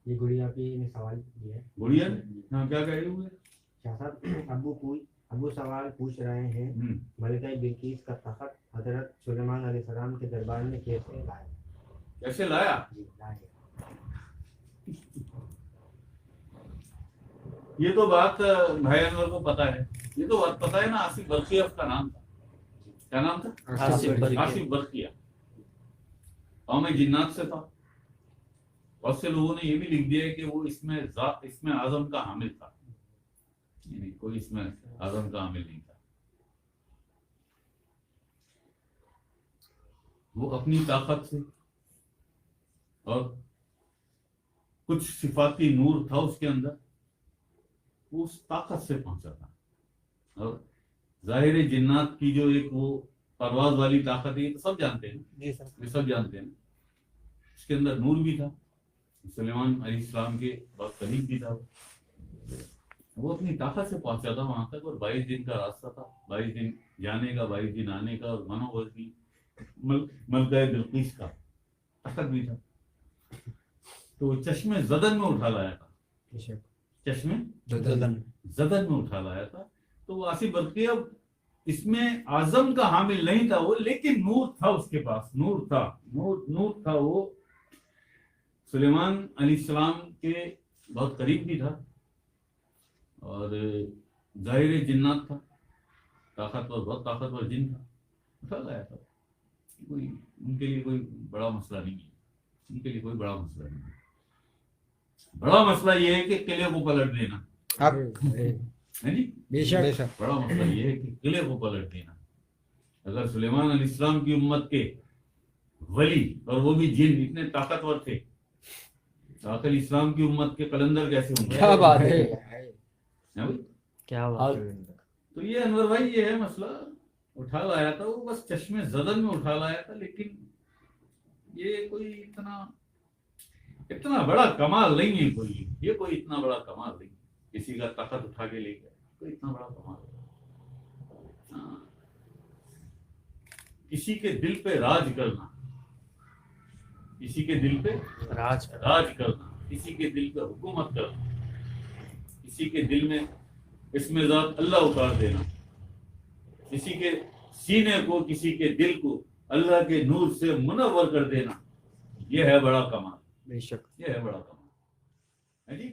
یہ گڑیا پہ نے سوال کیا ہے. گڑیا ہاں کیا کہہ رہی ہوں شاہ صاحب ابو سوال پوچھ رہے ہیں ملکہ بلقیس کا تخت حضرت سلیمان علیہ السلام کے دربار میں کیسے لایا؟ کیسے لایا؟ یہ تو بات بھائی انور کو پتا ہے. یہ تو بات پتا ہے نا. آصف برقیہ اس کا نام تھا. کیا نام تھا؟ آصف برقیہ. قوم جنات سے تھا. بہت سے لوگوں نے یہ بھی لکھ دیا ہے کہ وہ اس میں اعظم کا حامل تھا. یعنی کوئی اس میں اعظم کا حامل نہیں تھا. وہ اپنی طاقت سے اور کچھ صفاتی نور تھا اس کے اندر, وہ اس طاقت سے پہنچا تھا. اور ظاہر جنات کی جو ایک وہ پرواز والی طاقت ہے, یہ تو سب جانتے ہیں. جی سر, یہ سب جانتے ہیں. اس کے اندر نور بھی تھا. سلیمان علیہ السلام کے بہت قریب بھی تھا. وہ اپنی طاقت سے پہنچا تھا وہاں تک, اور 22 دن کا راستہ تھا. 22 دن جانے کا, 22 دن آنے کا, اور منوور کی ملکہ بلقیس کا تخت بھی تھا. تو چشمے زدن میں اٹھا لایا تھا. چشمے زدن میں اٹھا لایا تھا. تو وہ آصف برقیہ اس میں اعظم کا حامل نہیں تھا وہ, لیکن نور تھا اس کے پاس. نور تھا. وہ سلیمان علیہ السلام کے بہت قریب بھی تھا, اور ظاہر جنات تھا, بہت طاقتور جن تھا. اٹھا لایا تھا. ان کے لیے کوئی بڑا مسئلہ نہیں ہے. ان کے لیے کوئی بڑا مسئلہ نہیں ہے. بڑا مسئلہ یہ ہے کہ قلعے کو پلٹ دینا. بڑا مسئلہ یہ ہے کہ قلعے کو پلٹ دینا. اگر سلیمان علیہ السلام کی امت کے ولی, اور وہ بھی جن اتنے طاقتور تھے, تو آخر اسلام کی امت کے قلندر کیسے ہوں گے؟ کیا بات ہے, کیا بات ہے. تو یہ انور بھائی یہ ہے مسئلہ. اٹھا لایا تھا وہ, بس چشمے زدن میں اٹھا لایا تھا. لیکن یہ کوئی اتنا بڑا کمال نہیں ہے. کوئی اتنا بڑا کمال نہیں. کسی کا طاقت اٹھا کے لے گیا, کوئی اتنا بڑا کمال نہیں. کسی کے دل پہ راج کرنا, کسی کے دل پہ راج کرنا, کسی کے دل پہ حکومت کرنا, کسی کے دل میں اسم ذات اللہ اتار دینا, کسی کے سینے کو, کسی کے دل کو اللہ کے نور سے منور کر دینا, یہ ہے بڑا کمال. بے شک یہ ہے بڑا کمال ہے جی.